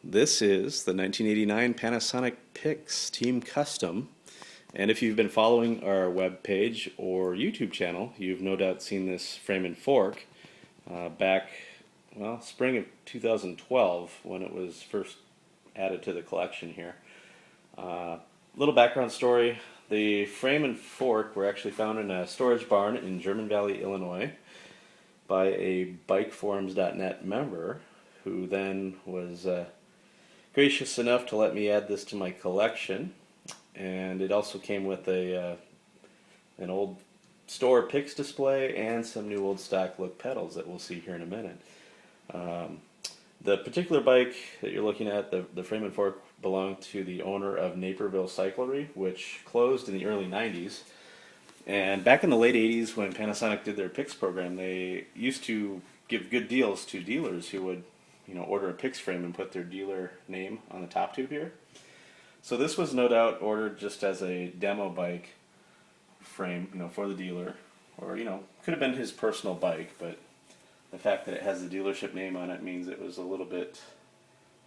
This is the 1989 Panasonic PICS Team Custom, and if you've been following our web page or YouTube channel, you've no doubt seen this frame and fork back, well, spring of 2012 when it was first added to the collection here. Little background story, the frame and fork were actually found in a storage barn in German Valley, Illinois by a bikeforums.net member who then was gracious enough to let me add this to my collection. And it also came with an old store PICS display and some new old stock look pedals that we'll see here in a minute. The particular bike that you're looking at, the frame and fork, belonged to the owner of Naperville Cyclery, which closed in the early 90s. And back in the late 80s when Panasonic did their PICS program, they used to give good deals to dealers who would order a PICS frame and put their dealer name on the top tube here. So this was no doubt ordered just as a demo bike frame, for the dealer, or could have been his personal bike, but the fact that it has the dealership name on it means it was a little bit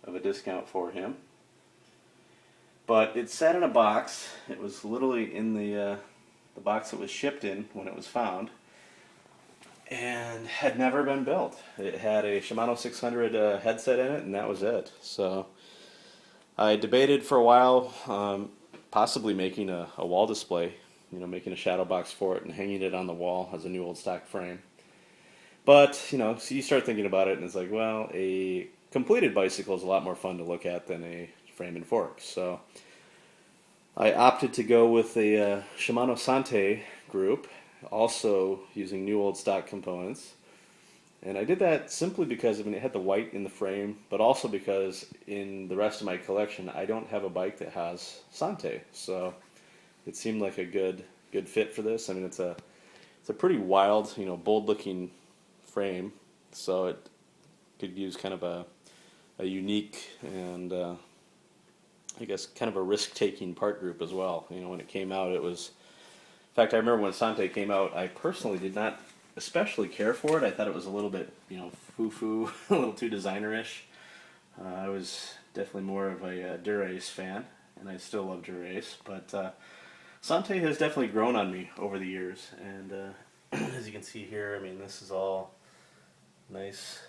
of a discount for him. But it sat in a box. It was literally in the box it was shipped in when it was found, and had never been built. It had a Shimano 600 headset in it, and that was it. So I debated for a while possibly making a wall display, making a shadow box for it and hanging it on the wall as a new old stock frame. But, so you start thinking about it, and it's like, well, a completed bicycle is a lot more fun to look at than a frame and fork. So I opted to go with a Shimano Sante group, also using new old stock components. And I did that simply because, it had the white in the frame, but also because in the rest of my collection, I don't have a bike that has Sante. So it seemed like a good fit for this. It's a pretty wild, bold-looking frame, so it could use kind of a unique and I guess kind of a risk-taking part group as well. When it came out, it was, in fact, I remember when Sante came out, I personally did not especially care for it. I thought it was a little bit, foo-foo, a little too designer-ish. I was definitely more of a Dura-Ace fan, and I still love Dura-Ace, but Sante has definitely grown on me over the years, and as you can see here, this is all nice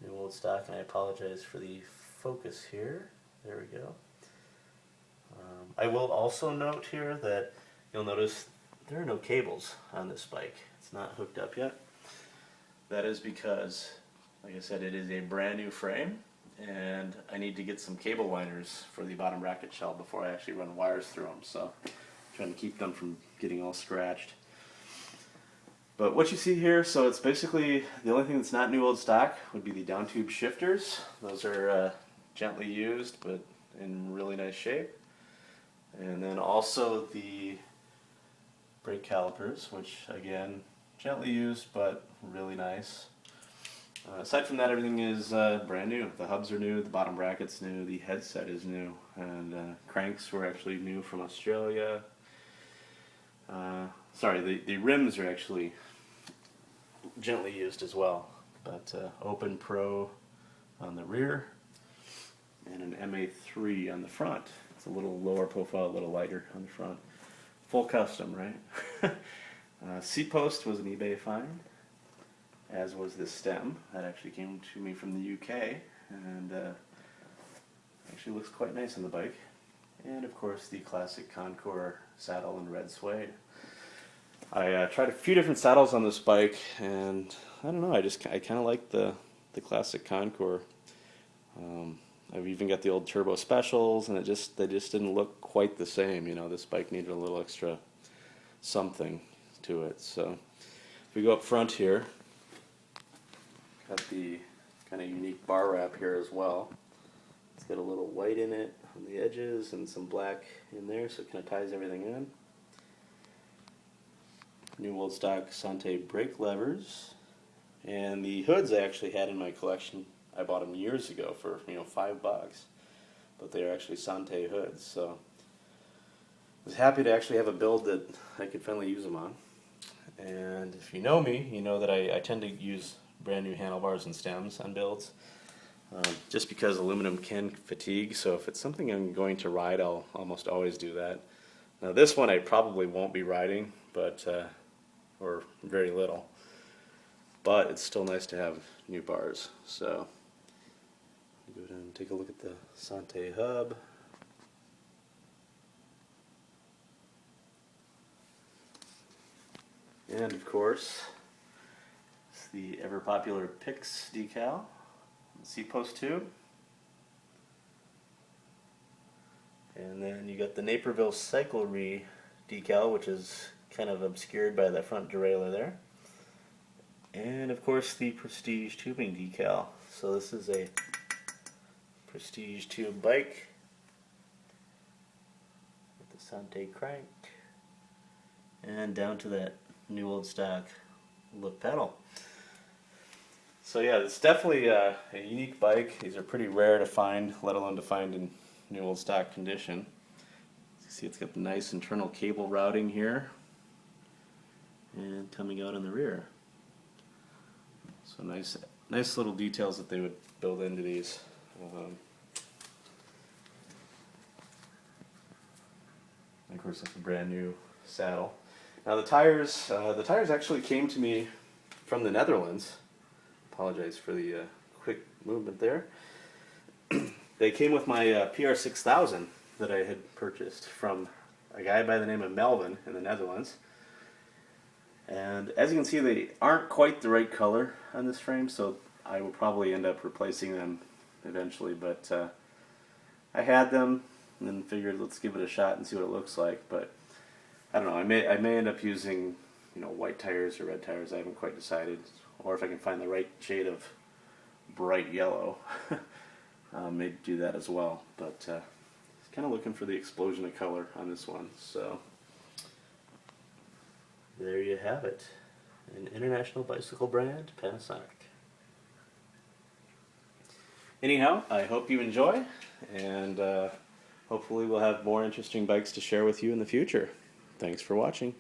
new old stock, and I apologize for the focus here. There we go. I will also note here that you'll notice there are no cables on this bike. It's not hooked up yet. That is because, like I said, it is a brand new frame, and I need to get some cable winders for the bottom bracket shell before I actually run wires through them. So I'm trying to keep them from getting all scratched. But what you see here, so it's basically the only thing that's not new old stock would be the down tube shifters. Those are gently used, but in really nice shape. And then also the brake calipers, which again, gently used, but really nice. Aside from that, everything is brand new. The hubs are new, the bottom bracket's new, the headset is new, and cranks were actually new from Australia. The rims are actually gently used as well, but Open Pro on the rear and an MA3 on the front. It's a little lower profile, a little lighter on the front. Full custom, right? Seat post was an eBay find, as was this stem. That actually came to me from the UK, and actually looks quite nice on the bike. And of course the classic Contour saddle in red suede. I tried a few different saddles on this bike, and I don't know, I kind of like the classic Contour. I've even got the old Turbo Specials, and they just didn't look quite the same. This bike needed a little extra something to it. So if we go up front here, got the kind of unique bar wrap here as well. It's got a little white in it on the edges and some black in there, so it kind of ties everything in. New old stock Sante brake levers, and the hoods I actually had in my collection. I bought them years ago for $5, but they're actually Sante hoods. So I was happy to actually have a build that I could finally use them on. And if you know me, you know that I tend to use brand new handlebars and stems on builds. just because aluminum can fatigue, so if it's something I'm going to ride, I'll almost always do that. Now this one I probably won't be riding, but or very little, but it's still nice to have new bars. So go down and take a look at the Sante hub. And of course, it's the ever popular PICS decal, seat post tube. And then you got the Naperville Cyclery decal, which is kind of obscured by the front derailleur there. And of course the Prestige tubing decal. So this is a Prestige tube bike with the Sante crank. And down to that new old stock lip pedal. So yeah, it's definitely a unique bike. These are pretty rare to find, let alone to find in new old stock condition. As you see, it's got the nice internal cable routing here and coming out in the rear. So nice little details that they would build into these. And of course, it's a brand new saddle. Now the tires actually came to me from the Netherlands. Apologize for the quick movement there. They came with my PR6000 that I had purchased from a guy by the name of Melvin in the Netherlands. And as you can see, they aren't quite the right color on this frame, so I will probably end up replacing them eventually. But I had them and then figured let's give it a shot and see what it looks like. But I don't know, I may end up using, you know, white tires or red tires. I haven't quite decided, or if I can find the right shade of bright yellow, maybe do that as well. But kind of looking for the explosion of color on this one. So there you have it, an international bicycle brand, Panasonic. Anyhow, I hope you enjoy, and hopefully we'll have more interesting bikes to share with you in the future. Thanks for watching.